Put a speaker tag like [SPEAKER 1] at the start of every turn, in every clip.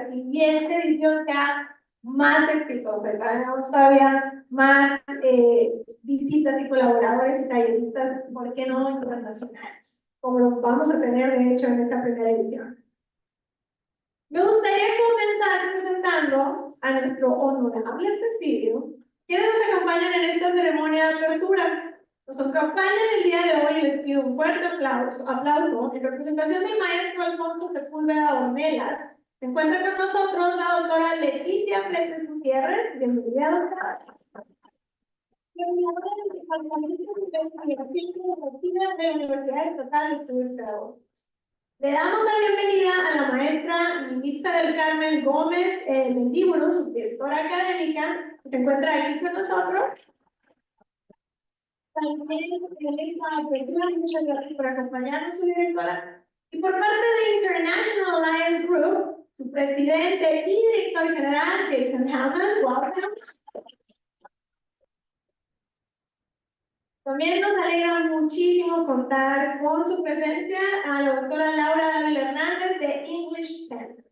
[SPEAKER 1] la siguiente edición sea más exitosa, tengamos todavía más visitas y colaboradores y talleristas, ¿por qué no internacionales? Como lo vamos a tener, de hecho, en esta primera edición. Me gustaría comenzar presentando a nuestro honorable presidio, quienes nos acompañan en esta ceremonia de apertura. Nos acompañan el día de hoy y les pido un fuerte aplauso en representación del maestro Alfonso Sepúlveda Ornelas. Se encuentra con nosotros la doctora Leticia Fletes Gutiérrez, bienvenida, doctora. Coordinadora del Departamento de Investigación Educativa de la Universidad Estatal de Estudios Pedagógicos. Le damos la bienvenida a la maestra Militza del Carmen Gómez Mendíbulo, subdirectora académica, que se encuentra aquí con nosotros. También muchas gracias por acompañarnos, su directora. Y por parte de International Alliance Group, su presidente y director general, Jason Hammond, welcome. También nos alegra muchísimo contar con su presencia a la doctora Laura Dávila Hernández de English Center.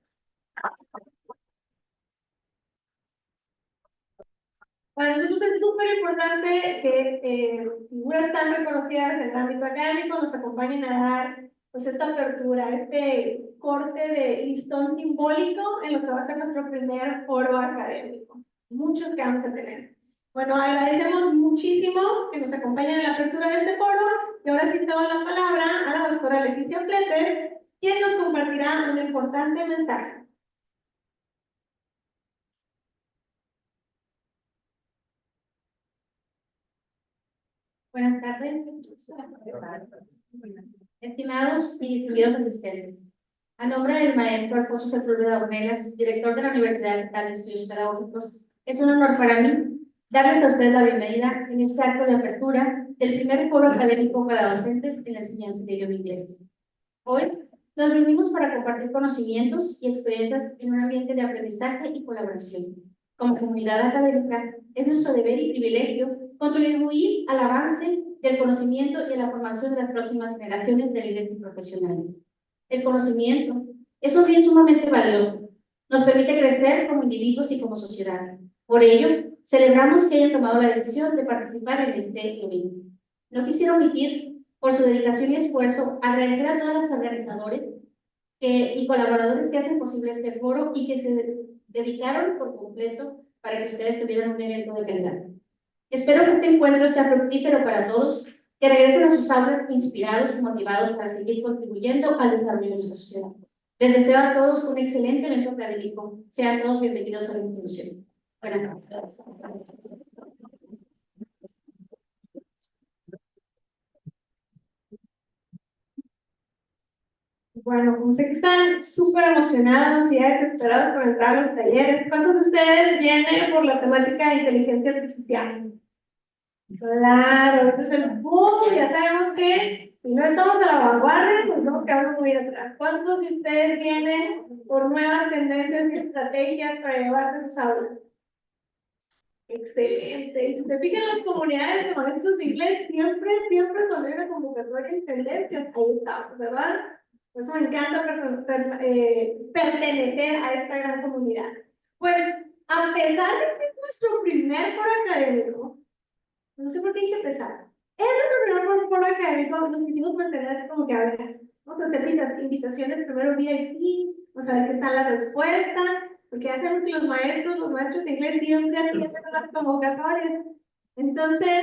[SPEAKER 1] Para nosotros es súper importante que figuras tan reconocidas en el ámbito académico nos acompañen a dar pues, esta apertura, este corte de listón simbólico en lo que va a ser nuestro primer foro académico. Muchos que vamos a tener. Bueno, agradecemos muchísimo que nos acompañen en la apertura de este foro y ahora sí tomo la palabra a la doctora Leticia Fletes, quien nos compartirá un importante mensaje.
[SPEAKER 2] Buenas tardes, estimados y distinguidos asistentes. A nombre del maestro Alfonso Sepúlveda Ornelas, director de la Universidad Estatal de Estudios Pedagógicos, es un honor para mí darles a ustedes la bienvenida en este acto de apertura del primer foro académico para docentes en la enseñanza del idioma inglés. Hoy nos reunimos para compartir conocimientos y experiencias en un ambiente de aprendizaje y colaboración. Como comunidad académica, es nuestro deber y privilegio contribuir al avance del conocimiento y a la formación de las próximas generaciones de líderes y profesionales. El conocimiento es un bien sumamente valioso. Nos permite crecer como individuos y como sociedad. Por ello, celebramos que hayan tomado la decisión de participar en este evento. No quisiera omitir, por su dedicación y esfuerzo, agradecer a todos los organizadores y colaboradores que hacen posible este foro y que se dedicaron por completo para que ustedes tuvieran un evento de calidad. Espero que este encuentro sea fructífero para todos, que regresen a sus aulas inspirados y motivados para seguir contribuyendo al desarrollo de nuestra sociedad. Les deseo a todos un excelente evento académico. Sean todos bienvenidos a la institución. Buenas tardes.
[SPEAKER 1] Bueno, como sé que están súper emocionados y ya desesperados por entrar a los talleres, ¿cuántos de ustedes vienen por la temática de inteligencia artificial? Claro, este es el boom, ya sabemos que si no estamos a la vanguardia, pues nos quedamos muy atrás. ¿Cuántos de ustedes vienen por nuevas tendencias y estrategias para llevarse sus aulas? Excelente. Y si te fijan en las comunidades de maestros de inglés, siempre cuando hay una convocatoria en tendencias, ahí estamos, ¿verdad? Por eso me encanta pertenecer a esta gran comunidad. Pues, a pesar de que es nuestro primer foro académico, no sé por qué dije empezar, es nuestro primer foro académico, nos quisimos mantener así como que, a ver, vamos a hacer invitaciones primero VIP, vamos a ver qué tal la respuesta, porque hacen que los maestros de inglés siempre hacen las convocatorias. Entonces,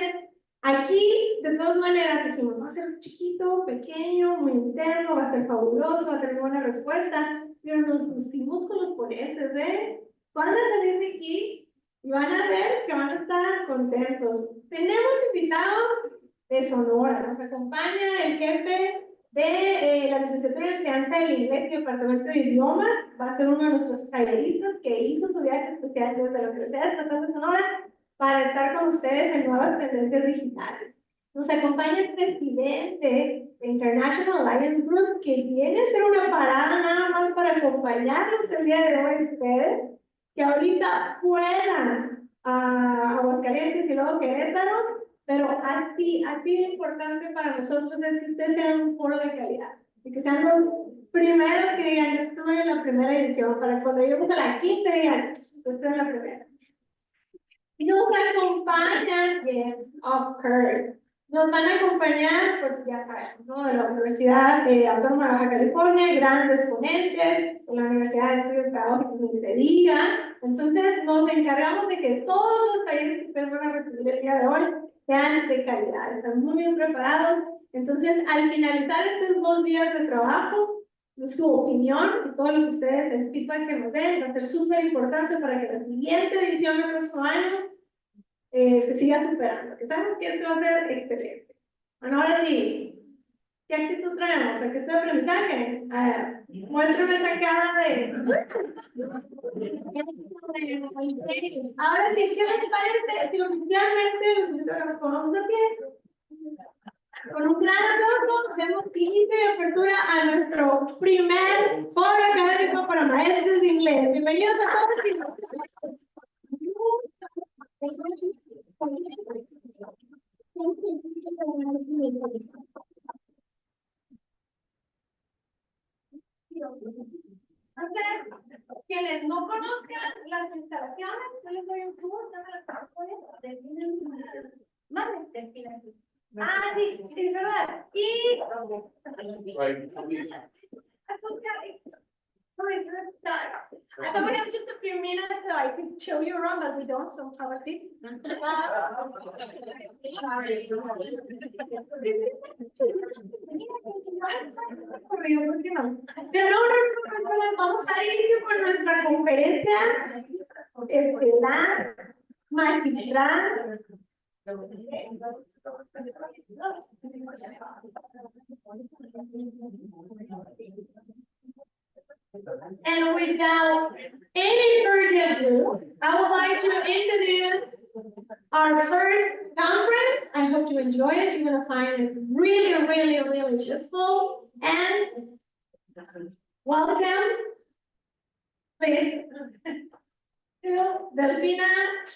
[SPEAKER 1] aquí, de todas maneras, dijimos, va a ser chiquito, pequeño, muy interno, va a ser fabuloso, va a tener buena respuesta, pero nos pusimos con los ponentes, ¿eh? Van a salir de aquí y van a ver que van a estar contentos. Tenemos invitados de Sonora, nos acompaña el jefe de la licenciatura en enseñanza del inglés y departamento de idiomas, va a ser uno de nuestros talleristas que hizo su viaje especial desde la Universidad Estatal de Sonora para estar con ustedes en nuevas tendencias digitales. Nos acompaña el presidente de International Alliance Group, que viene a hacer una parada nada más para acompañarnos el día de hoy ustedes, que ahorita fueran a Aguascalientes y luego Querétaro, pero así de importante para nosotros es que ustedes tengan un foro de calidad, y que sean los primero que digan, yo estuve en la primera edición, para cuando lleguemos a la quinta digan, yo estuve en la primera. Nos acompañan, yes, of course. Nos van a acompañar, pues ya sabemos, ¿no? De la Universidad Autónoma de Baja California, grandes ponentes, de la Universidad de Estudios Pedagógicos ni se diga. Entonces, nos encargamos de que todos los talleres que ustedes van a recibir el día de hoy sean de calidad, están muy bien preparados. Entonces, al finalizar estos 2 días de trabajo, su opinión y todo lo que ustedes, el feedback que nos den, va a ser súper importante para que la siguiente edición del próximo año se siga superando, que sabemos que esto va a ser excelente. Bueno, ahora sí, ¿qué actitud traemos? ¿Actitud de aprendizaje? Muéstrame esa cara de... Ahora sí, ¿qué les parece si oficialmente los invito a que nos pongamos de pie? Con un gran aplauso, demos inicio y apertura a nuestro primer foro académico para maestros de inglés. Bienvenidos a todos. Entonces, quienes no conozcan las instalaciones, yo les doy un tour, sí, es verdad. Y I thought we have just a few minutes so I could show you around, but we don't, so probably. Pero no, vamos a inicio con nuestra conferencia estelar, magistral. And without any further ado, I would like to introduce our first conference. I hope you enjoy it. You're going to find it really, really, really useful. And welcome, please, to Delfina.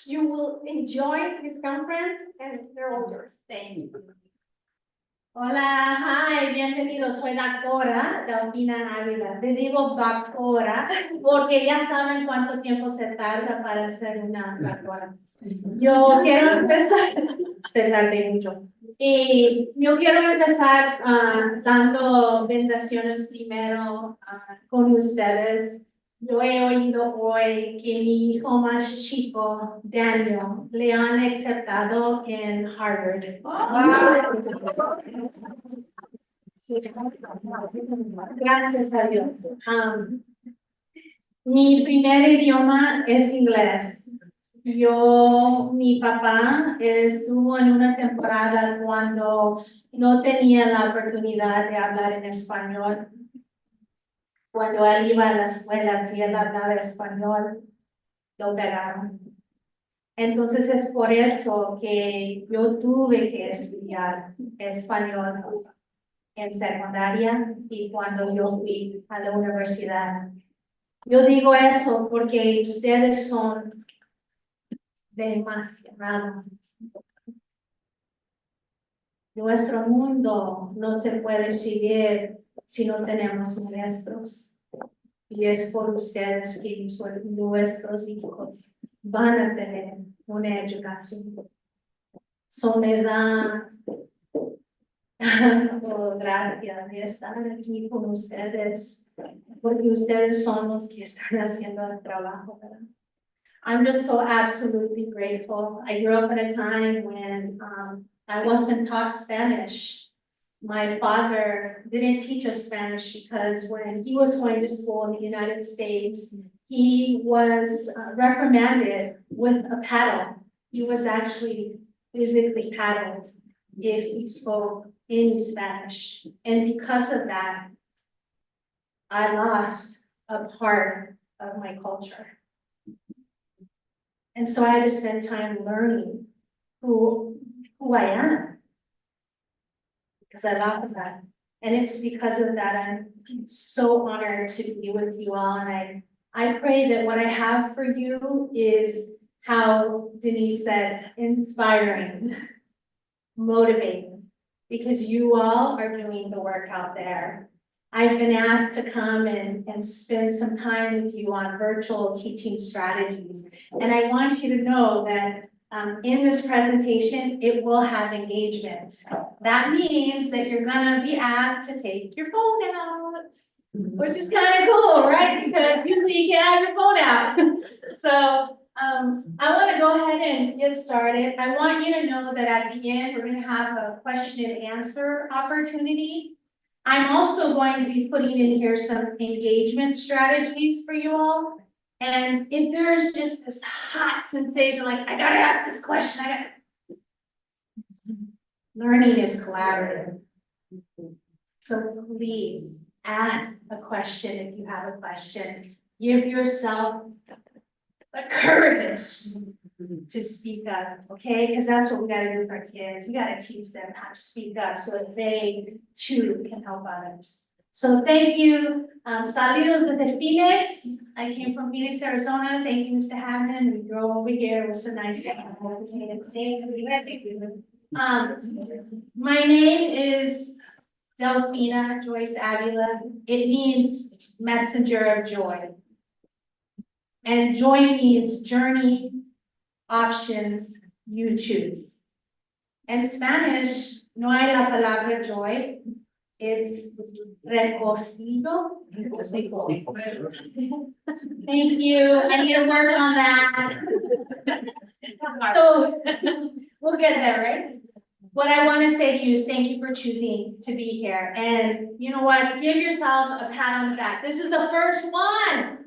[SPEAKER 1] You will enjoy this conference and they're all yours. Thank you.
[SPEAKER 2] Hola, hi, bienvenidos. Soy doctora Delfina Ávila. Te digo doctora porque ya saben cuánto tiempo se tarda para ser una doctora. Yo quiero empezar, se tarde mucho. Y yo quiero empezar dando bendiciones primero con ustedes. Yo he oído hoy que mi hijo más chico, Daniel, le han aceptado en Harvard. Gracias a Dios. Mi primer idioma es inglés. Mi papá estuvo en una temporada cuando no tenía la oportunidad de hablar en español. Cuando él iba a la escuela, si él hablaba español, lo pegaron. Entonces es por eso que yo tuve que estudiar español en secundaria y cuando yo fui a la universidad. Yo digo eso porque ustedes son demasiado. Nuestro mundo no se puede seguir si no tenemos maestros. Y es por ustedes que nuestros hijos van a tener una educación. Soledad. Oh, gracias de estar aquí con ustedes, porque ustedes son los que están haciendo el trabajo, ¿verdad? I'm just so absolutely grateful. I grew up at a time when I wasn't taught Spanish. My father didn't teach us Spanish because when he was going to school in the United States, he was reprimanded with a paddle. He was actually physically paddled if he spoke any Spanish. And because of that, I lost a part of my culture. And so I had to spend time learning who I am, because I laugh at that. And it's because of that I'm so honored to be with you all. And I pray that what I have for you is how Denise said, inspiring, motivating, because you all are doing the work out there.
[SPEAKER 1] I've been asked to come and spend some time with you on virtual teaching strategies. And I want you to know that in this presentation, it will have engagement. That means that you're gonna be asked to take your phone out, which is kind of cool, right? Because usually you can't have your phone out. So I want to go ahead and get started. I want you to know that at the end, we're going to have a question and answer opportunity. I'm also going to be putting in here some engagement strategies for you all. And if there's just this hot sensation, like, I gotta ask this question, learning is collaborative. So please ask a question if you have a question. Give yourself the courage to speak up, okay? Because that's what we gotta do with our kids. We gotta teach them how to speak up so that they too can help others. So thank you. Saludos desde Phoenix. I came from Phoenix, Arizona. Thank you, Mr. Hammond. We drove over here. It was so nice. My name is Delphina Joyce Avila. It means messenger of joy. And joy means journey, options, you choose. In Spanish, no hay la palabra joy. It's regocijo. Thank you. I need to work on that. So we'll get there, right? What I want to say to you is thank you for choosing to be here. And you know what? Give yourself a pat on the back. This is the first one.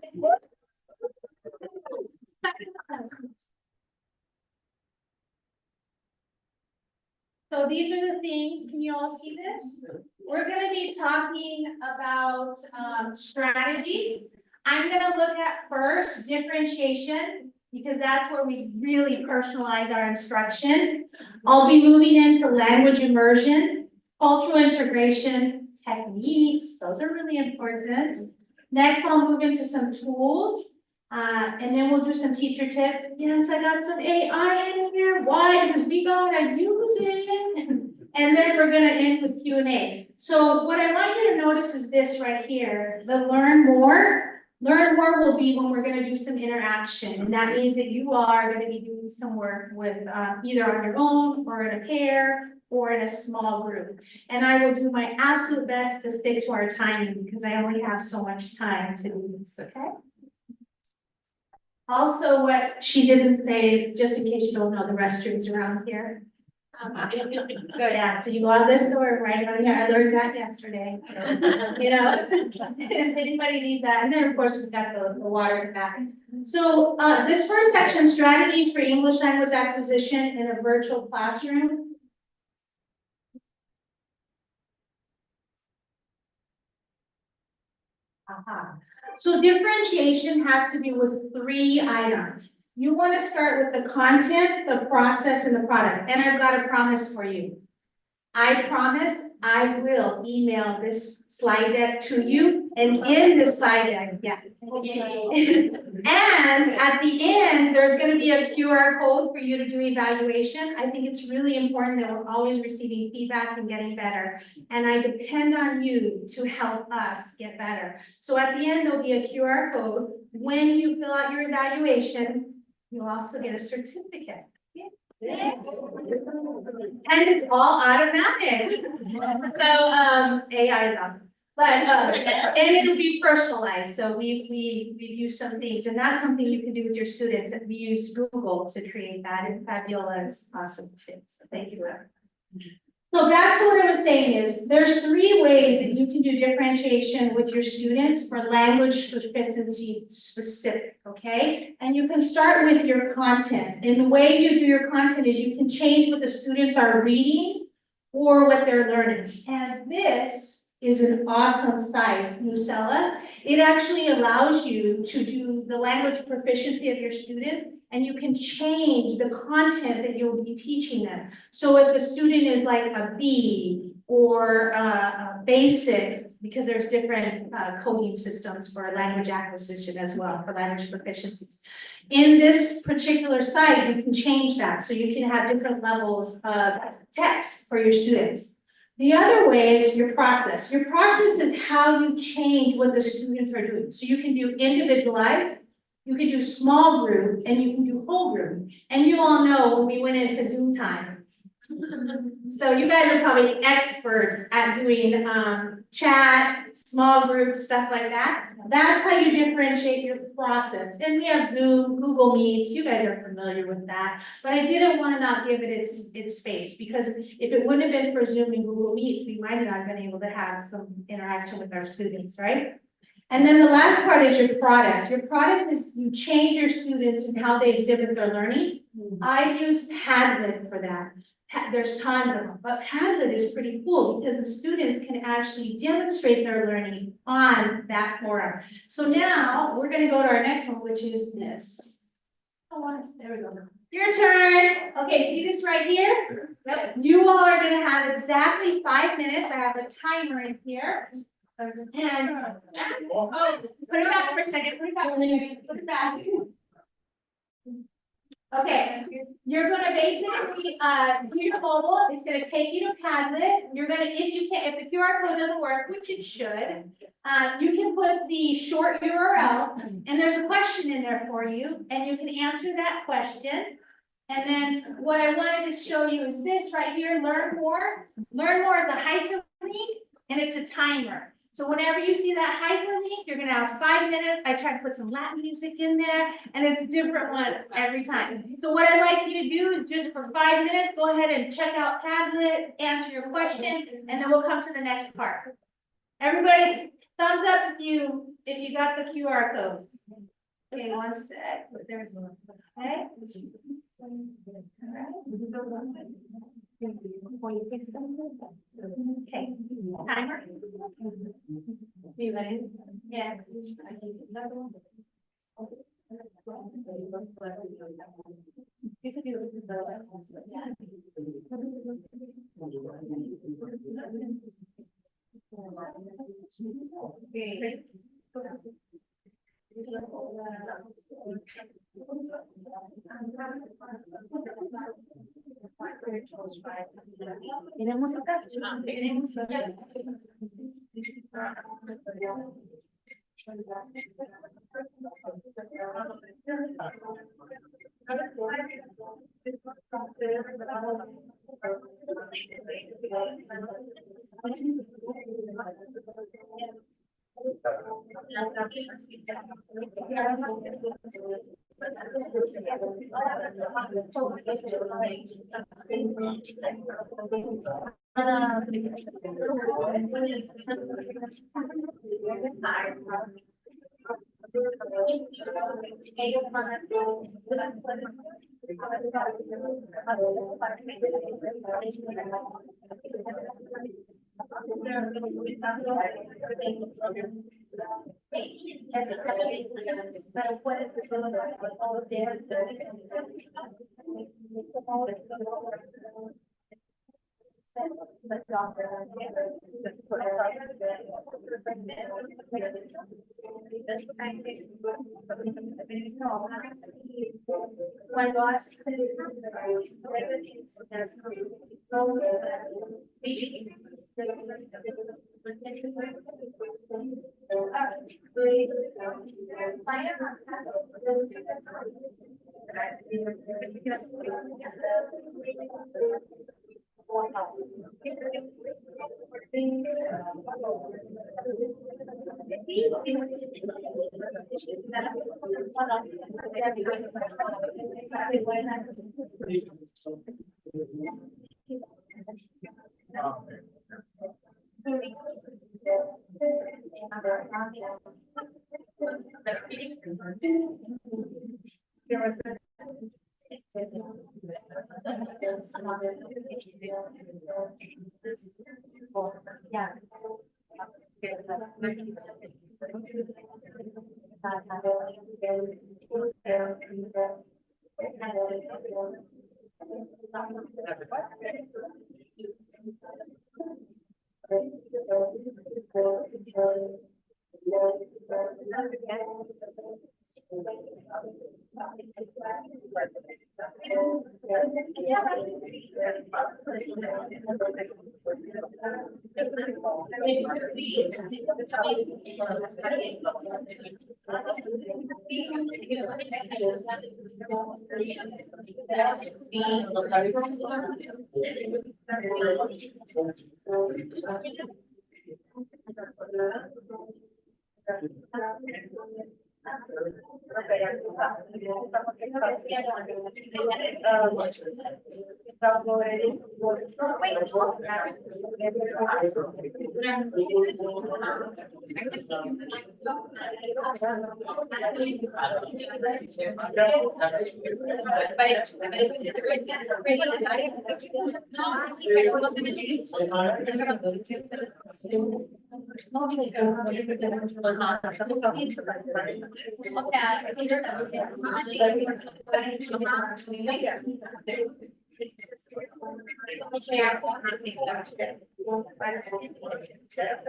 [SPEAKER 1] So these are the things, can you all see this? We're going to be talking about strategies. I'm going to look at first differentiation, because that's where we really personalize our instruction. I'll be moving into language immersion, cultural integration, techniques. Those are really important. Next, I'll move into some tools. And then we'll do some teacher tips. Yes, I got some AI in here. Why? Because we gotta use it. And then we're gonna end with Q&A. So what I want you to notice is this right here, the learn more. Learn more will be when we're gonna do some interaction. And that means that you are gonna be doing some work with either on your own or in a pair or in a small group. And I will do my absolute best to stick to our timing because I only have so much time to do this, okay? Also, what she didn't say is, just in case you don't know, the restrooms around here. Good, yeah, so you go out this door, right around here, I learned that yesterday. You know, if anybody needs that, and then of course we've got the water in the back. So this first section, strategies for English language acquisition in a virtual classroom. So differentiation has to do with 3 items. You want to start with the content, the process, and the product. And I've got a promise for you. I promise I will email this slide deck to you, and in the slide deck, yeah. And at the end, there's going to be a QR code for you to do evaluation. I think it's really important that we're always receiving feedback and getting better. And I depend on you to help us get better. So at the end, there'll be a QR code. When you fill out your evaluation, you'll also get a certificate. Yeah. And it's all automatic. So AI is awesome. But and it'll be personalized. So we've used some things, and that's something you can do with your students. We used Google to create that, and Fabiola's awesome too. So thank you. So back to what I was saying is, there's 3 ways that you can do differentiation with your students for language proficiency specific, okay? And you can start with your content. And the way you do your content is you can change what the students are reading or what they're learning. And this is an awesome site, Nucella. It actually allows you to do the language proficiency of your students, and you can change the content that you'll be teaching them. So if the student is like a B or a basic, because there's different coding systems for language acquisition as well, for language proficiencies. In this particular site, you can change that. So you can have different levels of text for your students.
[SPEAKER 3] The other way is your process. Your process is how you change what the students are doing. So you can do individualized, you can do small group, and you can do whole group. And you all know when we went into Zoom time. So you guys are probably experts at doing chat, small groups, stuff like that. That's how you differentiate your process. And we have Zoom, Google Meets, you guys are familiar with that. But I didn't want to not give it its space, because if it wouldn't have been for Zoom and Google Meets, we might not have been able to have some interaction with our students, right? And then the last part is your product. Your product is you change your students and how they exhibit their learning. I use Padlet for that. There's tons of them, but Padlet is pretty cool because the students can actually demonstrate their learning on that forum. So now we're going to go to our next one, which is this. Oh, there we go. Your turn. Okay, see this right here? Yep. You all are going to have exactly 5 minutes. I have a timer in here. And oh, put it back for a second. Put it back. Put it back. Okay, you're gonna basically do your mobile. It's gonna take you to Padlet. You're gonna, if the QR code doesn't work, which it should, you can put the short URL, and there's a question in there for you, and you can answer that question. And then what I wanted to show you is this right here, Learn More. Learn More is a hyperlink, and it's a timer. So whenever you see that hyperlink, you're gonna have 5 minutes. I try to put some Latin music in there, and it's different ones every time. So what I'd like you to do is just for 5 minutes, go ahead and check out Padlet, answer your question, and then we'll come to the next part. Everybody, thumbs up if you got the QR code. Okay, one sec. Okay. Okay, timer. You got it? Yeah.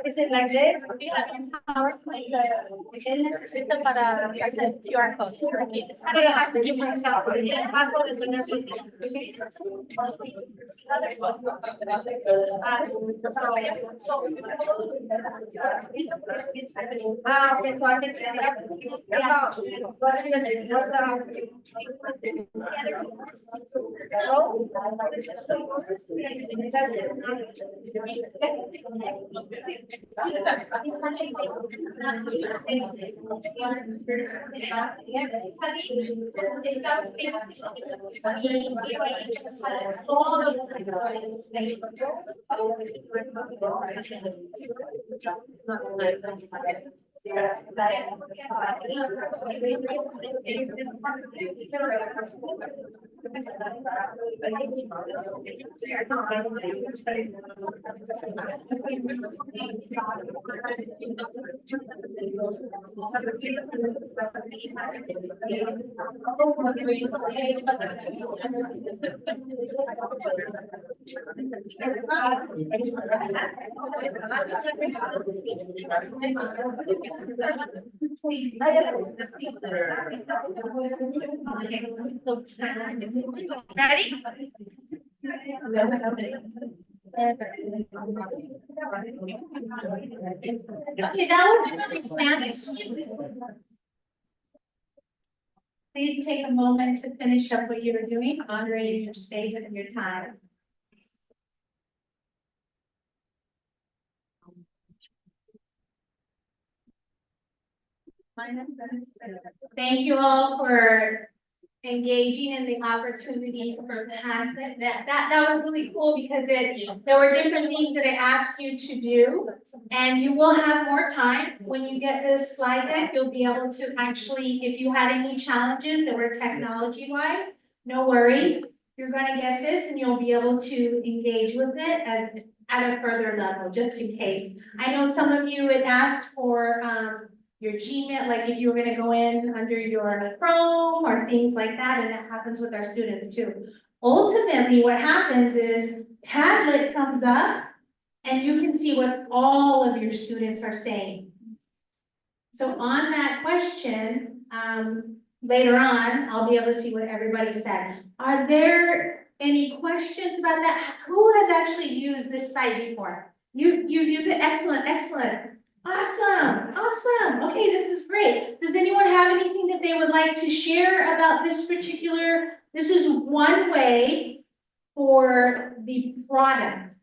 [SPEAKER 2] Is it like this? PowerPoint, él necesita para hacer QR code. Ready? Okay, that wasn't really Spanish. Please take a moment to finish up what you were doing, honoring your space and your time. Thank you all for engaging in the opportunity for Pat. That was really cool because there were different things that I asked you to do. And you will have more time when you get this slide deck. You'll be able to actually, if you had any challenges that were technology wise, no worries. You're going to get this and you'll be able to engage with it at a further level, just in case. I know some of you had asked for your Gmail, like if you were gonna go in under your Chrome or things like that, and that happens with our students too. Ultimately, what happens is Padlet comes up and you can see what all of your students are saying. So on that question, later on, I'll be able to see what everybody said. Are there any questions about that? Who has actually used this site before? You use it, excellent, excellent. Awesome, awesome. Okay, this is great. Does anyone have anything that they would like to share about this particular? This is one way for the product.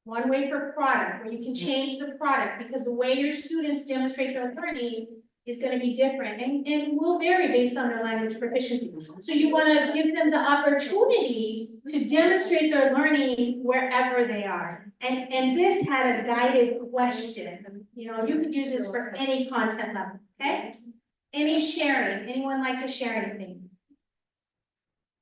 [SPEAKER 2] One way for product, where you can change the product, because the way your students demonstrate their learning is going to be different and will vary based on their language proficiency. So you want to give them the opportunity to demonstrate their learning wherever they are. And this had a guided question. You know, you could use this for any content level, okay? Any sharing? Anyone like to share anything?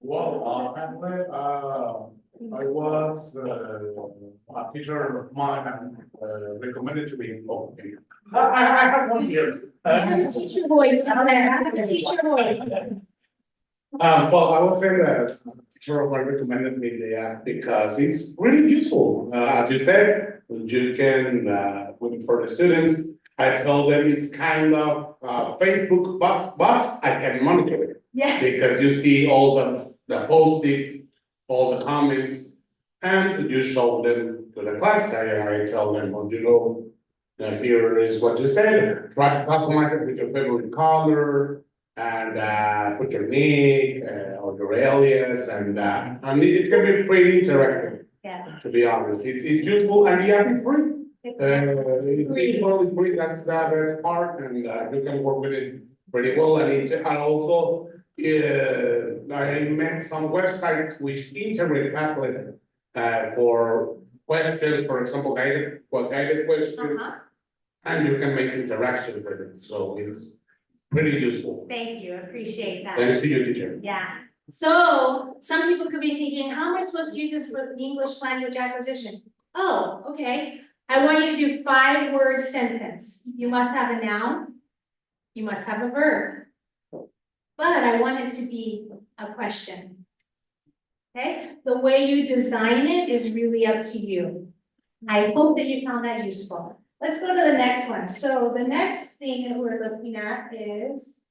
[SPEAKER 4] Well, I was a teacher of mine and recommended to me. Okay. I have one here.
[SPEAKER 2] Teach your voice, teach your voice.
[SPEAKER 4] Well, I was saying that a teacher of mine recommended me the app because it's really useful. As you said, you can, for the students, I tell them it's kind of Facebook, but I can monitor it.
[SPEAKER 2] Yeah.
[SPEAKER 4] Because you see all the post-its, all the comments, and you show them to the class, I tell them, well, you know, here is what you said, try to customize it with your favorite color, and put your nick, or your alias, and it can be pretty interactive,
[SPEAKER 3] Yes.
[SPEAKER 4] to be honest. It's useful, and the app is free. It's equally free, that's the best part, and you can work with it pretty well, and also, I met some websites which integrate Padlet, for questions, for example, guided questions,
[SPEAKER 3] Uh-huh.
[SPEAKER 4] and you can make interaction with it, so it's pretty useful.
[SPEAKER 3] Thank you, appreciate that.
[SPEAKER 4] Thanks to you, teacher.
[SPEAKER 3] Yeah, so some people could be thinking, how am I supposed to use this for English language acquisition? Oh, okay, I want you to do 5-word sentence. You must have a noun, you must have a verb. But I want it to be a question. Okay, the way you design it is really up to you. I hope that you found that useful. Let's go to the next one. So the next thing that we're looking at is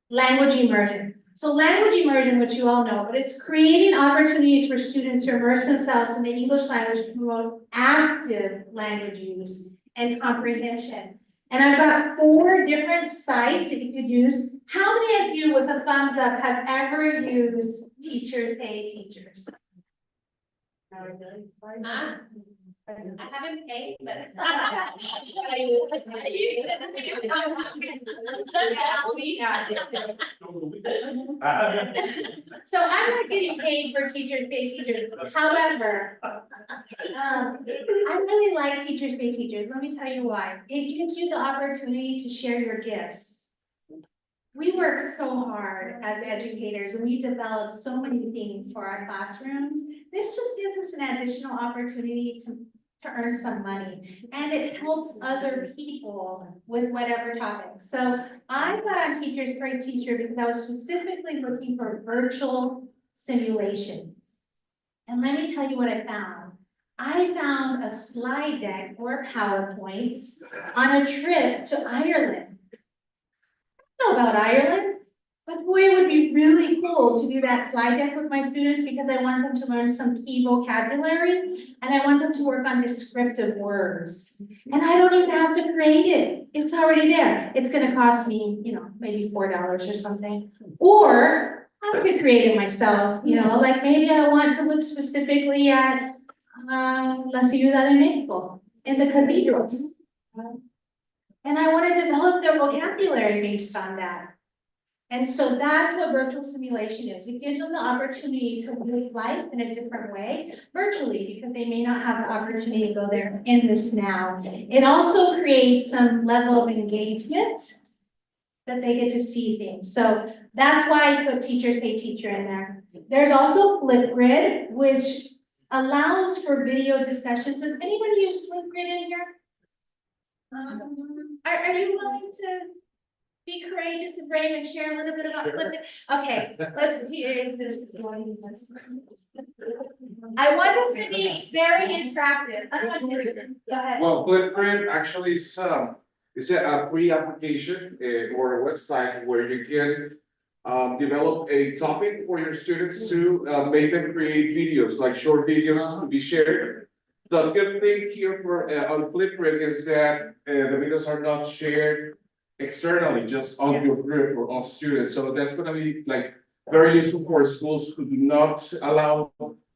[SPEAKER 3] language immersion. So language immersion, which you all know, but it's creating opportunities for students to immerse themselves in the English language to promote active language use and comprehension. And I've got 4 different sites that you could use. How many of you with a thumbs up have ever used Teachers Pay Teachers?
[SPEAKER 2] I haven't paid, but.
[SPEAKER 3] So I'm not getting paid for Teachers Pay Teachers. However, I really like Teachers Pay Teachers. Let me tell you why. It gives you the opportunity to share your gifts. We work so hard as educators and we develop so many things for our classrooms. This just gives us an additional opportunity to earn some money, and it helps other people with whatever topic. So I got on Teachers Pay Teacher because I was specifically looking for virtual simulations. And let me tell you what I found. I found a slide deck or PowerPoint on a trip to Ireland. I don't know about Ireland, but boy, it would be really cool to do that slide deck with my students because I want them to learn some key vocabulary and I want them to work on descriptive words. And I don't even have to create it. It's already there. It's gonna cost me, you know, maybe $4 or something. Or I could create it myself, you know, like maybe I want to look specifically at La Ciudad de Mexico in the cathedrals. And I want to develop their vocabulary based on that. And so that's what virtual simulation is. It gives them the opportunity to live life in a different way virtually because they may not have the opportunity to go there in this now. It also creates some level of engagement that they get to see things. So that's why I put Teachers Pay Teacher in there. There's also Flipgrid, which allows for video discussions. Does anybody use Flipgrid in here? Are you willing to be courageous and brave and share a little bit about Flipgrid? Okay, here's this. I want this to be very interactive. Go ahead.
[SPEAKER 5] Well, Flipgrid actually is a free application or a website where you can develop a topic for your students to make them create videos, like short videos to be shared. The good thing here for on Flipgrid is that the videos are not shared externally, just on your group or of students. So that's gonna be like very useful for schools who do not allow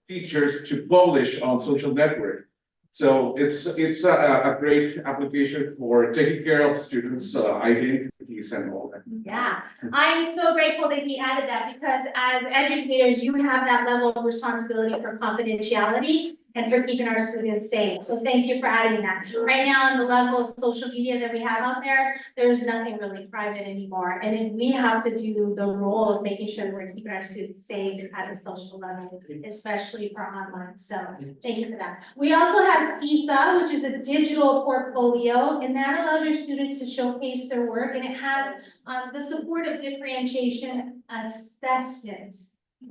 [SPEAKER 5] teachers to publish on social network. So it's a great application for taking care of students' identities and all that.
[SPEAKER 3] Yeah, I am so grateful that he added that because as educators, you have that level of responsibility for confidentiality and for keeping our students safe. So thank you for adding that. Right now, on the level of social media that we have out there, there's nothing really private anymore. And then we have to do the role of making sure we're keeping our students safe at a social level, especially for online. So thank you for that. We also have CISA, which is a digital portfolio, and that allows your students to showcase their work, and it has the support of differentiation assessment,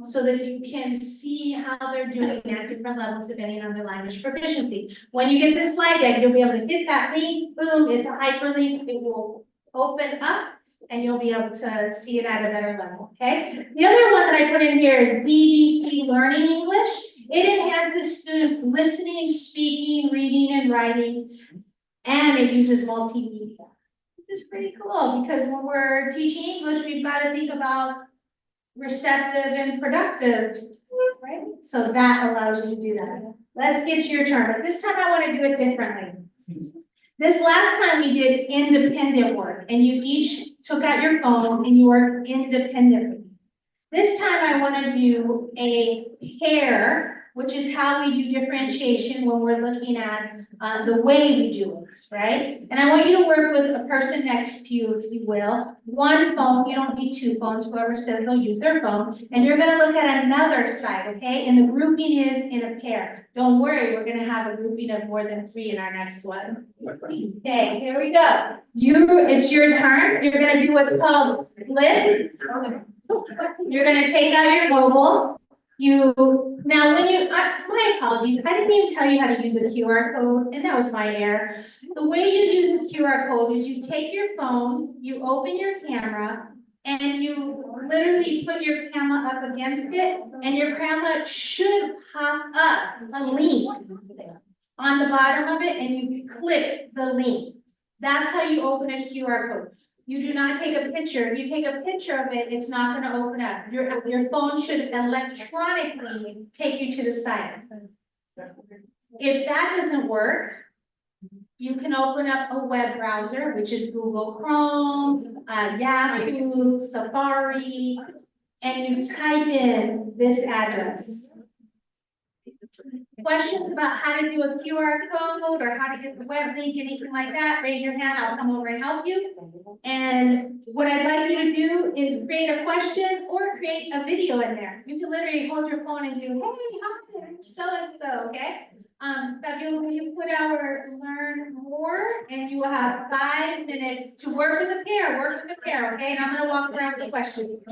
[SPEAKER 3] so that you can see how they're doing at different levels depending on their language proficiency. When you get this slide deck, you'll be able to hit that link, boom, it's a hyperlink, it will open up, and you'll be able to see it at a better level, okay? The other one that I put in here is BBC Learning English. It enhances students' listening, speaking, reading, and writing, and it uses multimedia. Which is pretty cool, because when we're teaching English, we've got to think about receptive and productive, right? So that allows you to do that. Let's get to your turn, but this time I want to do it differently. This last time we did independent work, and you each took out your phone and you worked independently. This time I want to do a pair, which is how we do differentiation when we're looking at the way we do it, right? And I want you to work with a person next to you, if you will. One phone, you don't need two phones, whoever says they'll use their phone. And you're gonna look at another side, okay? And the grouping is in a pair. Don't worry, we're gonna have a grouping of more than 3 in our next one. Okay, here we go. It's your turn. You're gonna do what's called flip. You're gonna take out your mobile. Now when you, my apologies, I didn't even tell you how to use a QR code, and that was my error. The way you use a QR code is you take your phone, you open your camera, and you literally put your camera up against it, and your camera should pop up a link on the bottom of it, and you click the link. That's how you open a QR code. You do not take a picture. If you take a picture of it, it's not going to open up. Your phone should electronically take you to the site. If that doesn't work, you can open up a web browser, which is Google Chrome, Yahoo, Safari, and you type in this address. Questions about how to do a QR code or how to get the web link, anything like that, raise your hand, I'll come over and help you. And what I'd like you to do is create a question or create a video in there. You can literally hold your phone and do, hey, hi, so-and-so, okay? Fabiola, will you put our learn more, and you will have 5 minutes to work with a pair, okay? And I'm gonna walk around the questions.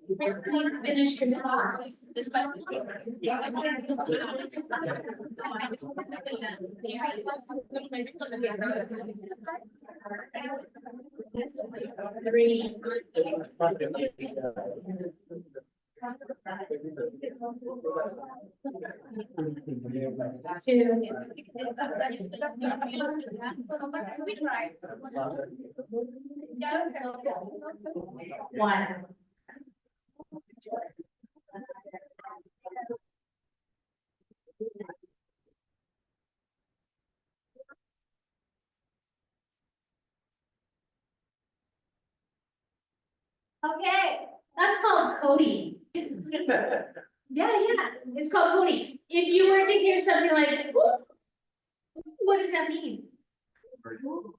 [SPEAKER 2] Please finish your thoughts. Three. Two. One. Okay, that's called coding. Yeah, it's called coding. If you were to hear something like, "Whoop," what does that mean?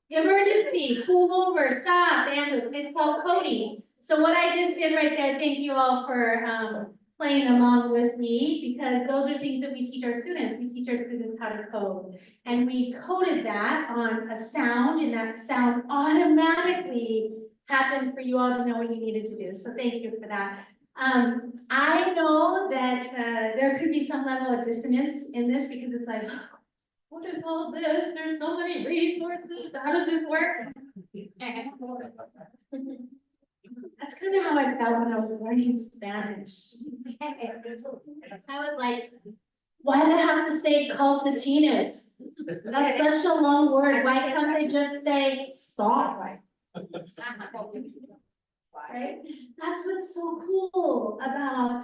[SPEAKER 2] Emergency, pull over, stop, ambulance, it's called coding. So what I just did right there, thank you all for playing along with me, because those are things that we teach our students. We teach our students how to code. And we coded that on a sound, and that sound automatically happened for you all to know what you needed to do. So thank you for that. I know that there could be some level of dissonance in this, because it's like, what is all this? There's so many resources. How does this work? That's kind of how I felt when I was learning Spanish. I was like, why do I have to say calcetines? That's such a long word. Why can't they just say socks? Right? That's what's so cool about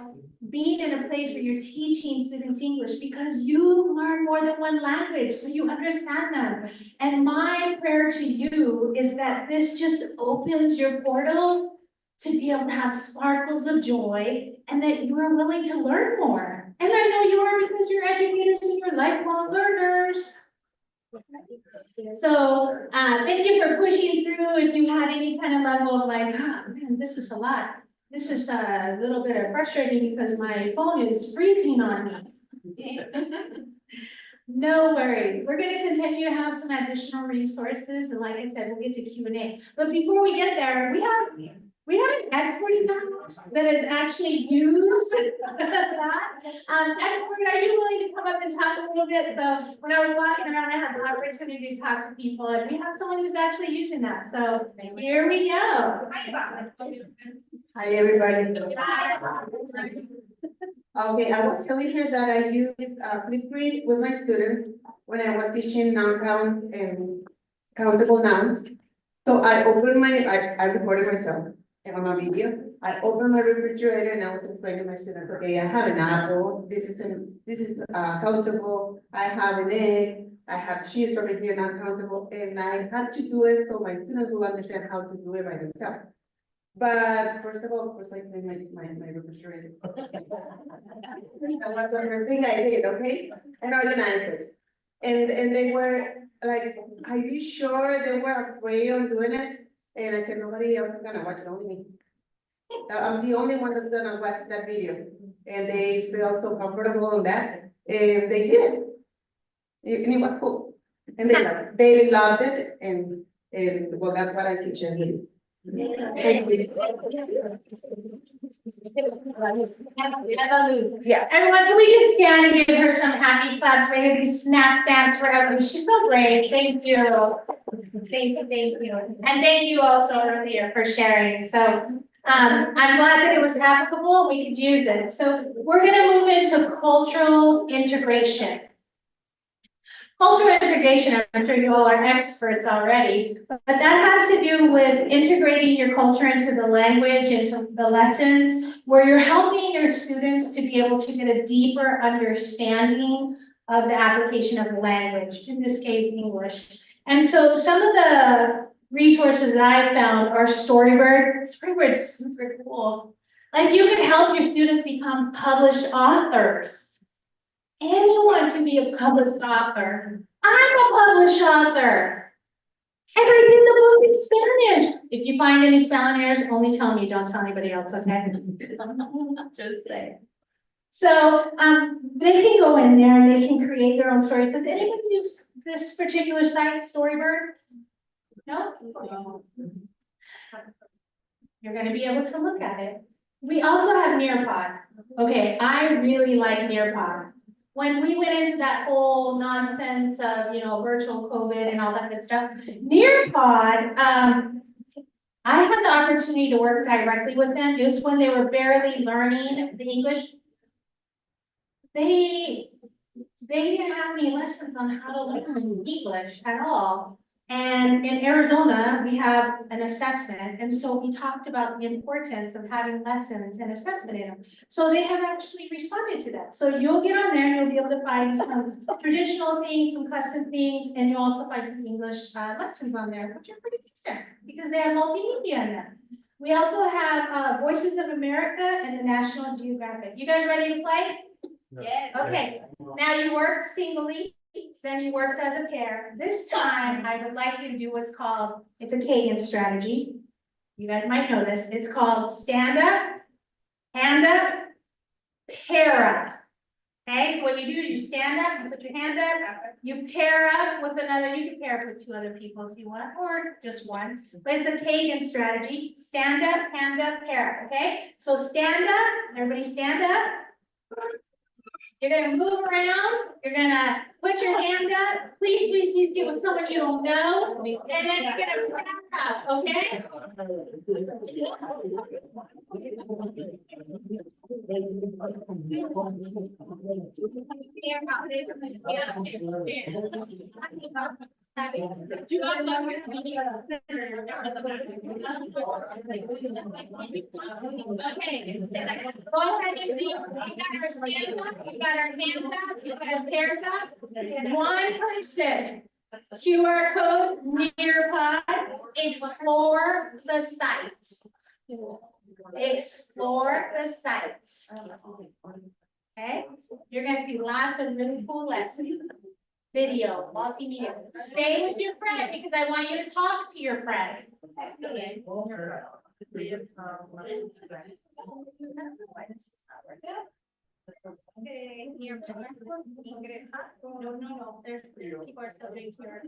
[SPEAKER 2] being in a place where you're teaching students English, because you learn more than one language, so you understand them. And my prayer to you is that this just opens your portal to be able to have sparkles of joy, and that you are willing to learn more. And I know you are, because you're educators and you're lifelong learners. So thank you for pushing through. If you had any kind of level of like, oh, man, this is a lot. This is a little bit of frustrating because my phone is freezing on me.
[SPEAKER 3] No worries. We're gonna continue to have some additional resources, and like I said, we'll get to Q&A. But before we get there, we have an expert box that is actually used that. Expert, are you willing to come up and talk a little bit? So when I was walking around, I had the opportunity to talk to people, and we have someone who's actually using that. So here we go.
[SPEAKER 6] Hi, everybody. Okay, I was telling her that I used Flipgrid with my students when I was teaching non-count and countable nouns. So I opened I recorded myself on a video. I opened my refrigerator and I was explaining to my students, okay, I have an apple, this is countable, I have an egg, I have cheese over here, non-countable, and I had to do it so my students will understand how to do it by themselves. But first of all, of course, I cleaned my refrigerator. That was the first thing I did, okay? And organized it. And they were like, are you sure? They were afraid of doing it. And I said, nobody else is gonna watch it, only me. I'm the only one that's gonna watch that video. And they felt so comfortable on that. And they did it. And it was cool. And they loved it. And well, that's what I teach them. Thank you. Yeah.
[SPEAKER 3] Everyone, can we just stand and give her some happy claps? We're gonna do snap stands forever. She's so great. Thank you. Thank you. And thank you also earlier for sharing. So I'm glad that it was applicable. We could use it. So we're gonna move into cultural integration. Cultural integration, I'm sure you all are experts already, but that has to do with integrating your culture into the language, into the lessons, where you're helping your students to be able to get a deeper understanding of the application of the language, in this case, English. And so some of the resources that I found are Storybird. Storybird's super cool. Like, you can help your students become published authors. Anyone can be a published author. I'm a published author. And I did the book in Spanish. If you find any spelling errors, only tell me, don't tell anybody else, okay? Just say. So they can go in there and they can create their own stories. Does anybody use this particular site, Storybird? No? You're gonna be able to look at it. We also have Nearpod. Okay, I really like Nearpod. When we went into that whole nonsense of, virtual COVID and all that good stuff, Nearpod, I had the opportunity to work directly with them. It was when they were barely learning the English. They didn't have any lessons on how to learn English at all. And in Arizona, we have an assessment. And so we talked about the importance of having lessons and assessment in them. So they have actually responded to that. So you'll get on there and you'll be able to find some traditional things, some custom things, and you'll also find some English lessons on there, which are pretty decent because they have multimedia in them. We also have Voices of America and the National Geographic. You guys ready to play?
[SPEAKER 1] Yes.
[SPEAKER 3] Okay, now you worked singly, then you worked as a pair. This time, I would like you to do what's called, it's a cadence strategy. You guys might know this. It's called stand up, hand up, pair up. Okay, so what you do is you stand up, you put your hand up, you pair up with another, you can pair up with 2 other people if you want, or just one. But it's a cadence strategy. Stand up, hand up, pair up, okay? So stand up, everybody stand up. You're gonna move around, you're gonna put your hand up, please get with someone you don't know, and then you're gonna pair up, okay? Okay, go ahead and do, we got our stand up, we got our hands up, we got our pairs up. One person, QR code, Nearpod, explore the site. Explore the site. Okay, you're gonna see lots of really cool lessons. Video, multimedia. Stay with your friend because I want you to talk to your friend. Okay.
[SPEAKER 2] No, there's people are still being here.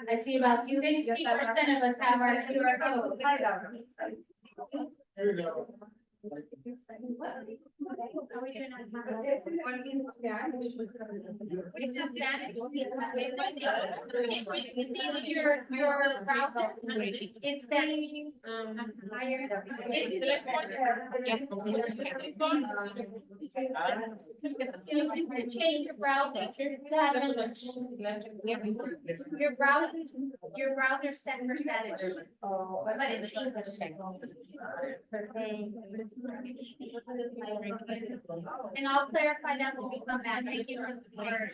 [SPEAKER 2] I see about 60% of us have our QR code.
[SPEAKER 4] There you go.
[SPEAKER 2] Your browser is saying, you can change your browser to have English. Your browser set for Spanish. But it's English. And I'll clarify that when we come back. Thank you for.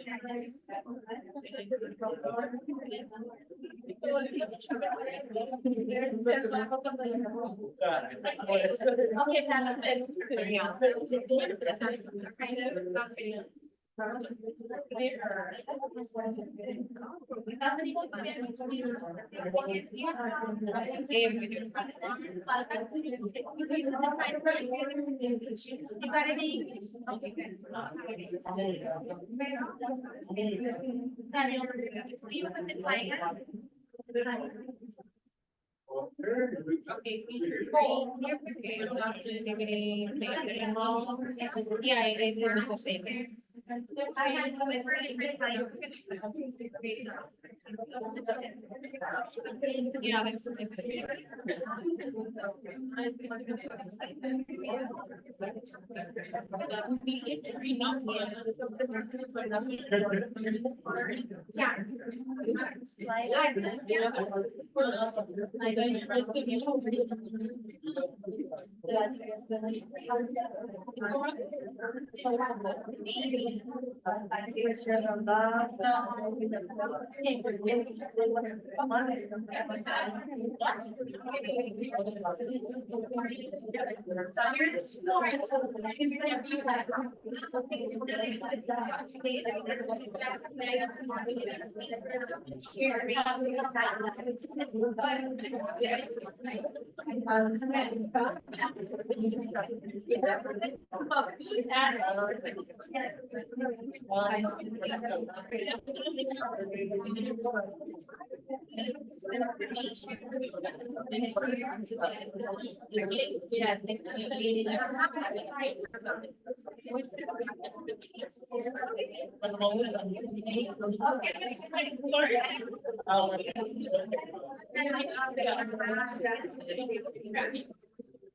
[SPEAKER 7] Yeah, it is the same. Yeah, that's.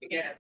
[SPEAKER 7] Yeah.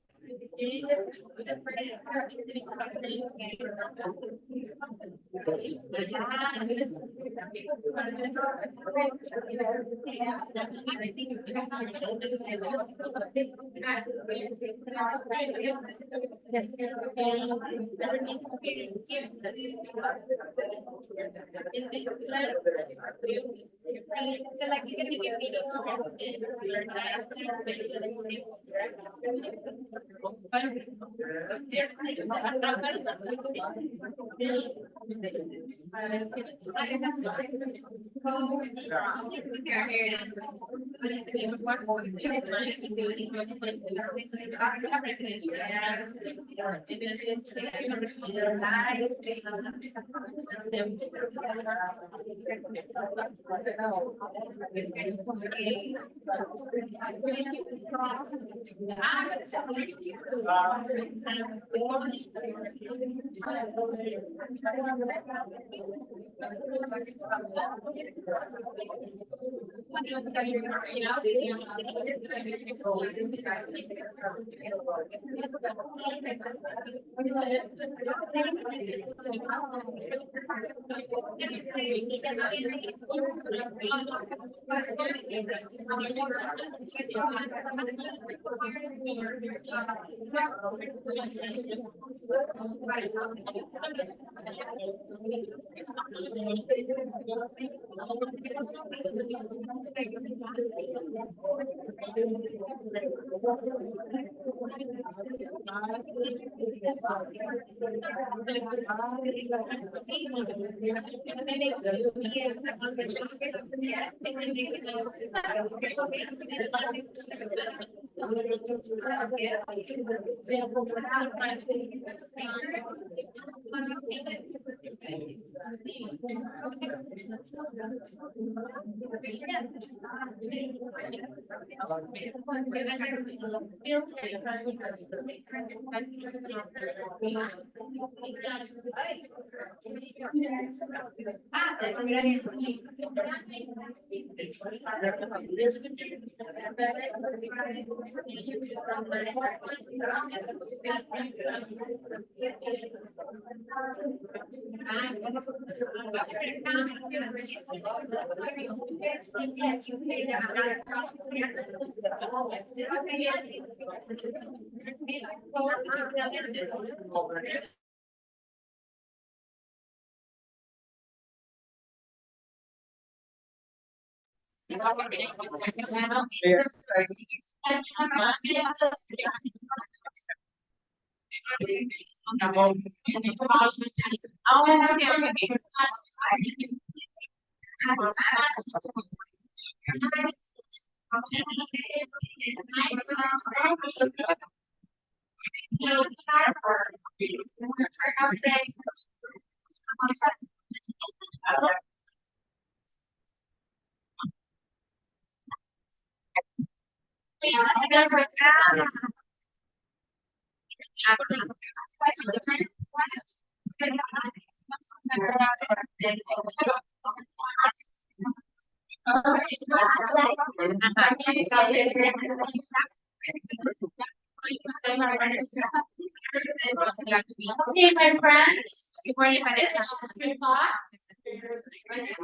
[SPEAKER 2] Okay, my friends, before you finish your thoughts,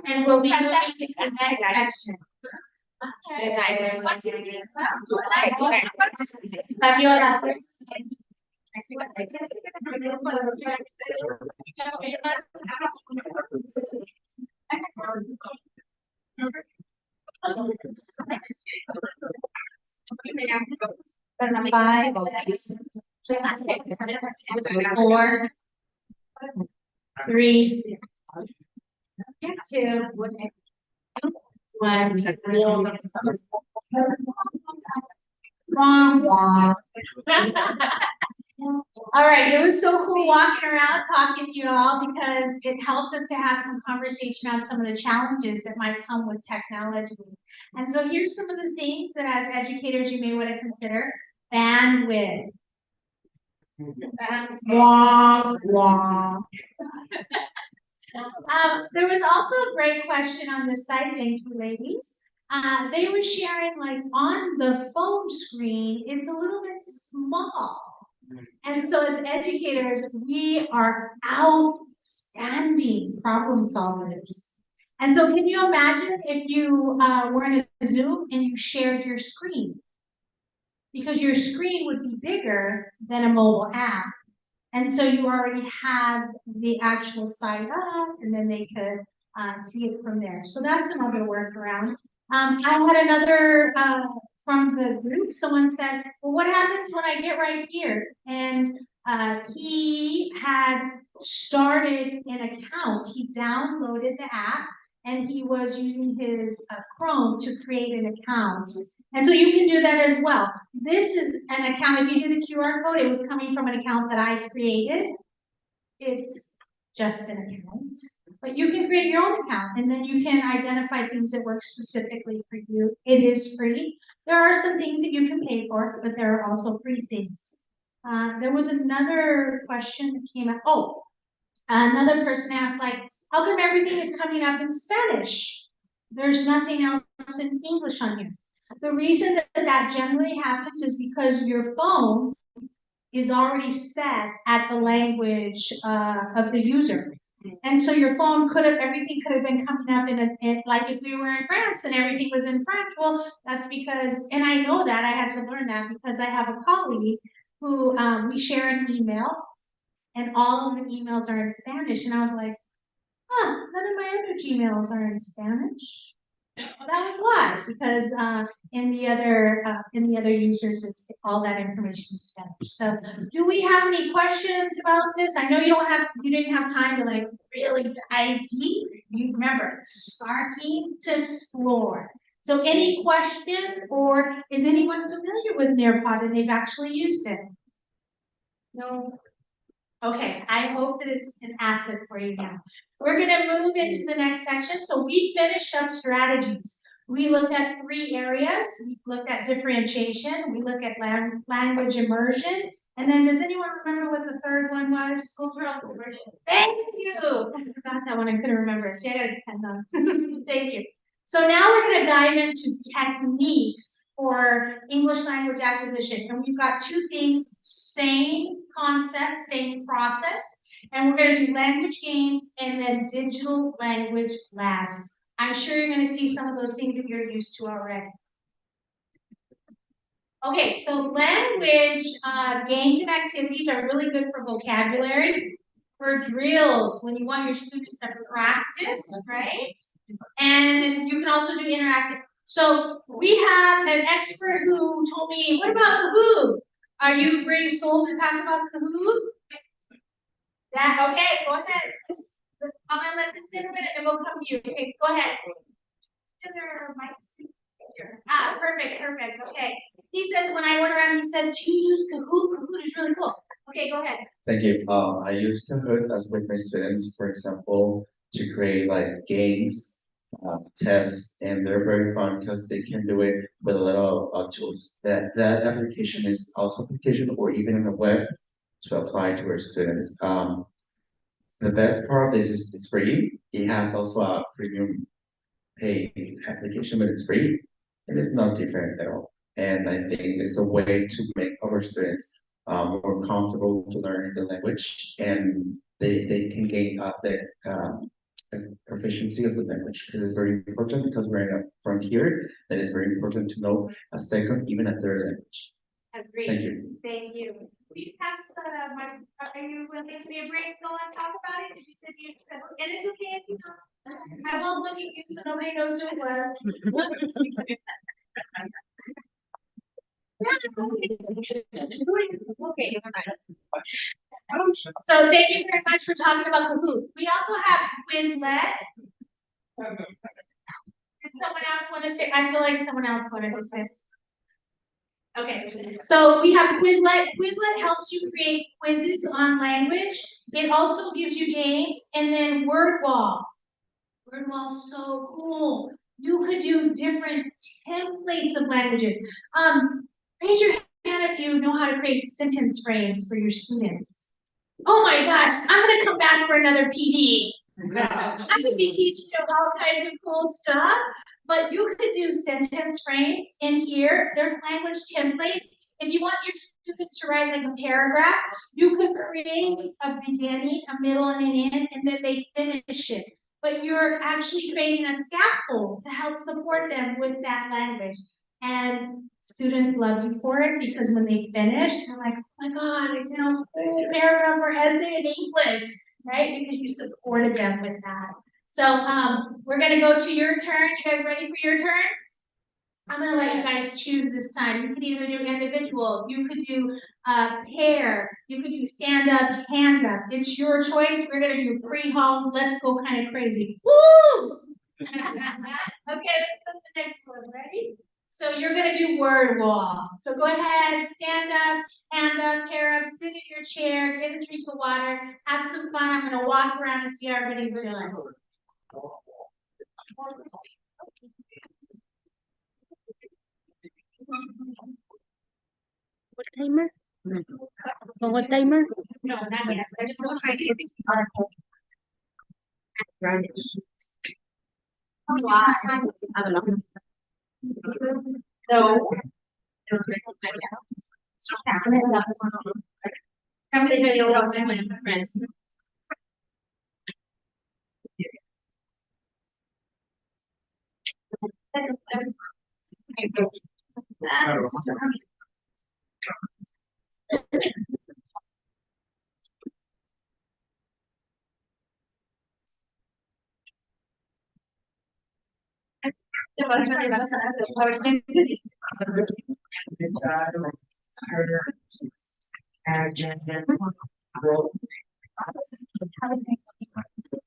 [SPEAKER 2] and we'll be moving to the next section. Fabiola, please. Five, 4, 3, 2, 1. Wrong. All right, it was so cool walking around talking to you all because it helped us to have some conversation on some of the challenges that might come with technology. And so here's some of the things that as educators you may want to consider. Bandwidth. Wrong, wrong. There was also a great question on the site, thank you ladies. They were sharing like on the phone screen, it's a little bit small. And so as educators, we are outstanding problem solvers. And so can you imagine if you were in a Zoom and you shared your screen? Because your screen would be bigger than a mobile app. And so you already have the actual site up and then they could see it from there. So that's another workaround. I had another from the group, someone said, well, what happens when I get right here? And he had started an account. He downloaded the app and he was using his Chrome to create an account. And so you can do that as well. This is an account, if you do the QR code, it was coming from an account that I created. It's just an account, but you can create your own account and then you can identify things that work specifically for you. It is free. There are some things that you can pay for, but there are also free things. There was another question that came up. Oh, another person asked, like, how come everything is coming up in Spanish? There's nothing else in English on here. The reason that generally happens is because your phone is already set at the language of the user. And so your phone could have, everything could have been coming up in like if we were in France and everything was in French, well, that's because, and I know that, I had to learn that because I have a colleague who we share an email and all of the emails are in Spanish. And I was like, huh, none of my other Gmails are in Spanish.
[SPEAKER 3] Well, that was why, because in the other users, it's all that information is set. So, do we have any questions about this? I know you didn't have time to like really dive deep. You remember, sparking to explore. So, any questions, or is anyone familiar with Nearpod and they've actually used it? No. Okay, I hope that it's an asset for you now. We're gonna move into the next section. So we finished up strategies. We looked at 3 areas. We looked at differentiation. We looked at language immersion. And then does anyone remember what the third one was? Cultural immersion. Thank you. I forgot that one. I couldn't remember. See, I gotta depend on. Thank you. So now we're gonna dive into techniques for English language acquisition. And we've got 2 things, same concept, same process. And we're going to do language games and then digital language labs. I'm sure you're going to see some of those things that you're used to already. Okay, so language games and activities are really good for vocabulary, for drills, when you want your students to practice, right? And you can also do interactive. So we have an expert who told me, what about Kahoot? Are you brave soul to talk about Kahoot? That, okay, go ahead. I'm gonna let this in a minute and we'll come to you. Okay, go ahead. Perfect, okay. He says when I went around, he said, do you use Kahoot? Kahoot is really cool. Okay, go ahead.
[SPEAKER 8] Thank you. I use Kahoot as with my students, for example, to create like games, tests, and they're very fun because they can do it with a lot of tools. That application is also application or even on the web to apply to our students. The best part of this is it's free. It has also a premium paid application, but it's free. It is not different at all. And I think it's a way to make our students more comfortable to learn the language and they can gain proficiency of the language. It is very important because we're in a frontier that is very important to know a second, even a third language.
[SPEAKER 3] Agreed.
[SPEAKER 8] Thank you.
[SPEAKER 3] Thank you. We passed are you willing to be a break so I talk about it? She said you and it's okay if you don't. I won't look at you so nobody knows who it was. Okay. So thank you very much for talking about Kahoot. We also have Quizlet. Did someone else want to say? I feel like someone else wanted to say. Okay, so we have Quizlet. Quizlet helps you create quizzes on language. It also gives you games, and then WordWall. WordWall's so cool. You could do different templates of languages. Raise your hand if you know how to create sentence frames for your students. Oh my gosh, I'm gonna come back for another PD. I could be teaching you all kinds of cool stuff, but you could do sentence frames in here. There's language templates. If you want your students to write like a paragraph, you could create a beginning, a middle, and an end, and then they finish it. But you're actually creating a scaffold to help support them with that language. And students love you for it because when they finish, they're like, oh my God, I did a whole paragraph or essay in English. Right? Because you supported them with that. So we're gonna go to your turn. You guys ready for your turn? I'm gonna let you guys choose this time. You could either do individual, you could do pair, you could do stand up, hand up. It's your choice. We're gonna do free home. Let's go kind of crazy. Woo! Okay, let's go to the next one. Ready? So you're gonna do word wall. So go ahead, stand up, hand up, pair up, sit in your chair, get a drink of water, have some fun. I'm gonna walk around and see how everybody's doing.
[SPEAKER 7] What timer? No, what timer?
[SPEAKER 3] No, not yet. They're still trying to get
[SPEAKER 7] I don't know.
[SPEAKER 3] So
[SPEAKER 7] Come say hello to my friend.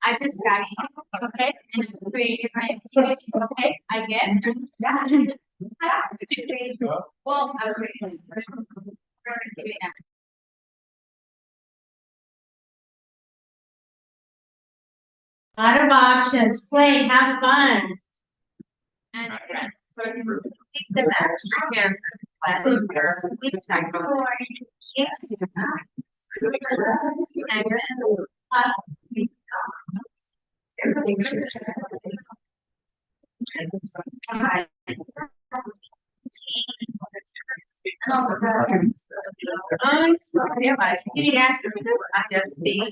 [SPEAKER 2] I just got it. Okay. And created my activity. Okay. I guess. Well, I was reading. First activity now.
[SPEAKER 3] Lot of options, play, have fun.
[SPEAKER 2] And
[SPEAKER 7] Keep the match.
[SPEAKER 2] You need to ask her this. I have to see.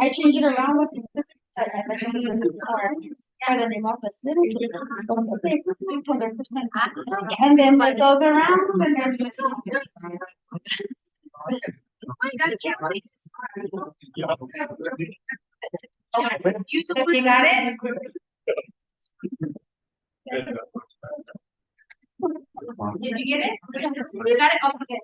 [SPEAKER 7] I change it around with. The name of the city. And then it goes around and then.
[SPEAKER 2] You got it? Did you get it? You got it? Okay.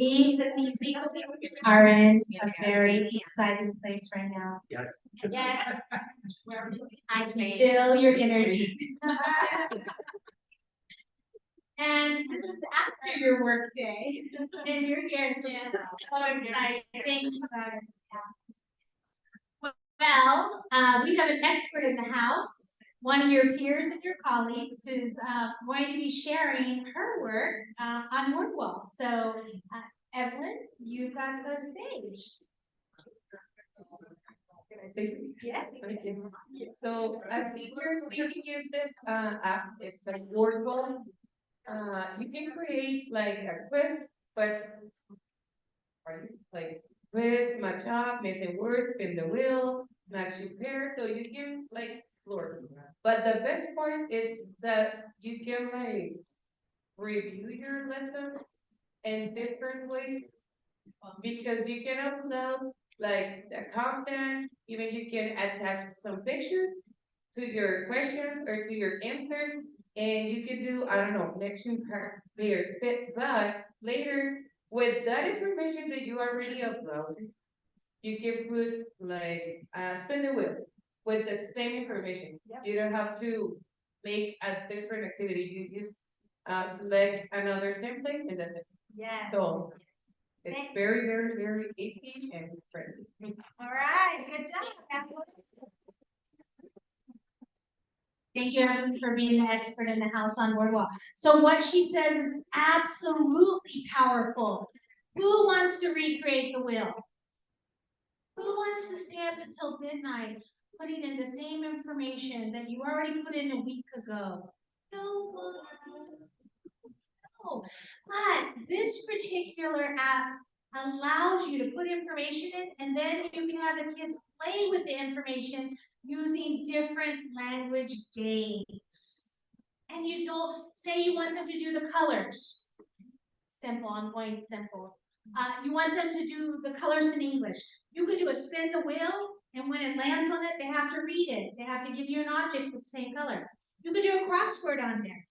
[SPEAKER 2] We are in a very exciting place right now.
[SPEAKER 4] Yes.
[SPEAKER 2] Yes. I can feel your energy. And this is after your work day, and you're here, so it's so exciting. Thank you, Sarah. Well, we have an expert in the house. One of your peers and your colleagues is going to be sharing her work on Wordwall. So, Evelyn, you've got the stage. Yes.
[SPEAKER 9] So as teachers, we can use this app. It's a Wordwall. You can create like a quiz, but like quiz, match up, missing words, spin the wheel, match your pair. So you can like learn. But the best part is that you can like review your lesson in different ways because you can upload like the content, even you can attach some pictures to your questions or to your answers, and you can do, I don't know, connection pairs, but later with that information that you already uploaded, you can put like spin the wheel with the same information. You don't have to make a different activity. You just select another template and that's it.
[SPEAKER 2] Yes.
[SPEAKER 9] So it's very, very, very easy and friendly.
[SPEAKER 2] All right, good job, Evelyn. Thank you, Evelyn, for being the expert in the house on Boardwalk. So what she says is absolutely powerful. Who wants to recreate the wheel? Who wants to stay up until midnight putting in the same information that you already put in a week ago? No one. No. But this particular app allows you to put information in, and then you can have the kids play with the information using different language games. And you don't say you want them to do the colors. Simple, I'm going simple. You want them to do the colors in English. You could do a spin the wheel, and when it lands on it, they have to read it. They have to give you an object with the same color. You could do a crossword on there.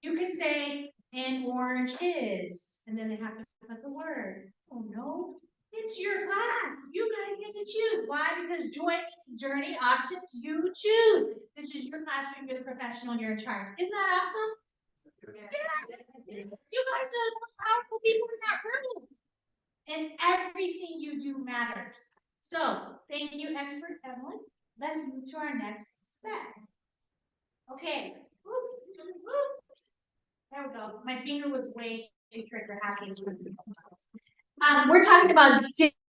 [SPEAKER 2] You could say, and orange is, and then they have to put the word. Oh no, it's your class. You guys get to choose. Why? Because journey options, you choose. This is your classroom, you're the professional, you're in charge. Isn't that awesome? Yeah. You guys are the most powerful people in that room. And everything you do matters. So, thank you, expert Evelyn. Let's move to our next set.
[SPEAKER 3] Okay, oops. There we go. My finger was way too trigger happy. We're talking about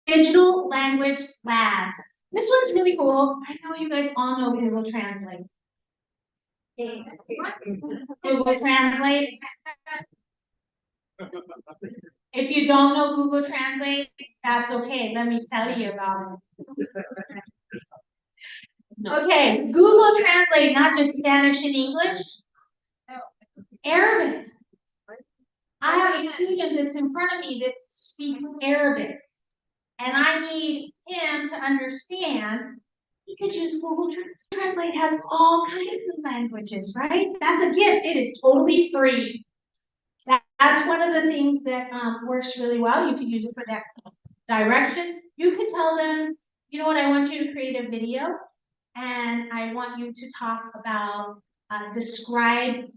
[SPEAKER 3] digital language labs. This one's really cool. I know you guys all know Google Translate. Google Translate. If you don't know Google Translate, that's okay. Let me tell you about it. Okay, Google Translate, not just Spanish and English, Arabic. I have a student that's in front of me that speaks Arabic, and I need him to understand he could use Google Translate. Has all kinds of languages, right? That's a gift. It is totally free. That's one of the things that works really well. You could use it for that directions. You could tell them, you know what, I want you to create a video, and I want you to talk about, describe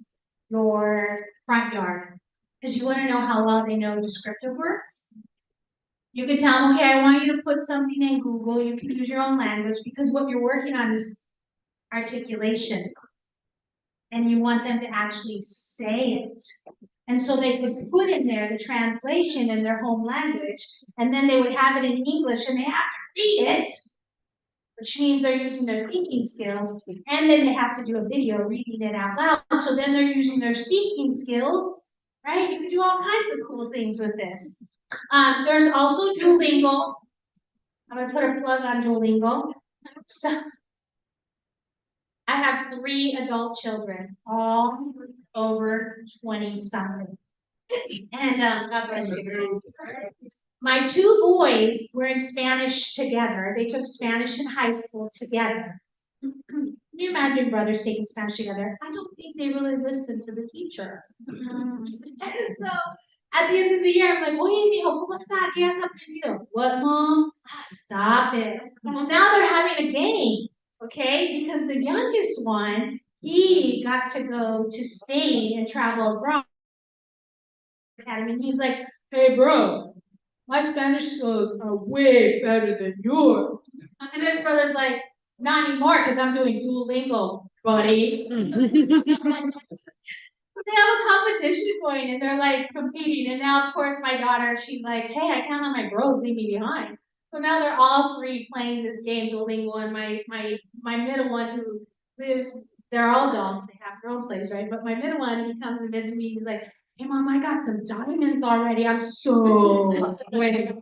[SPEAKER 3] your front yard. Because you want to know how well they know descriptive words. You can tell them, okay, I want you to put something in Google. You can use your own language because what you're working on is articulation. And you want them to actually say it. And so they could put in there the translation in their home language, and then they would have it in English and they have to read it, which means they're using their thinking skills, and then they have to do a video reading it out loud. So then they're using their speaking skills, right? You can do all kinds of cool things with this. There's also Duolingo. I'm gonna put a plug on Duolingo. So I have 3 adult children, all over 20 something. And God bless you. My 2 boys were in Spanish together. They took Spanish in high school together. Can you imagine brothers taking Spanish together? I don't think they really listened to the teacher. And so at the end of the year, I'm like, oye, mijo, ¿cómo está? ¿Qué has aprendido? What, mom? Stop it. Well, now they're having a game, okay? Because the youngest one, he got to go to Spain and travel abroad. And he's like, hey, bro, my Spanish skills are way better than yours. And his brother's like, not anymore, because I'm doing Duolingo, buddy. They have a competition going, and they're like competing. And now, of course, my daughter, she's like, hey, I can't let my bros leave me behind. So now they're all 3 playing this game, Duolingo, and my middle one who lives, they're all adults, they have their own place, right? But my middle one, he comes and visits me, he's like, hey, mom, I got some diamonds already. I'm so quick.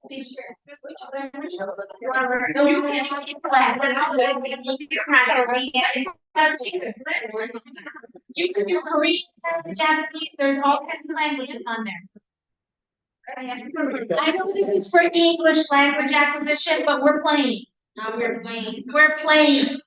[SPEAKER 3] Be sure. No, you can't speak class. You can do Korean, Japanese, there's all kinds of languages on there. I know this is for English language acquisition, but we're playing. We're playing.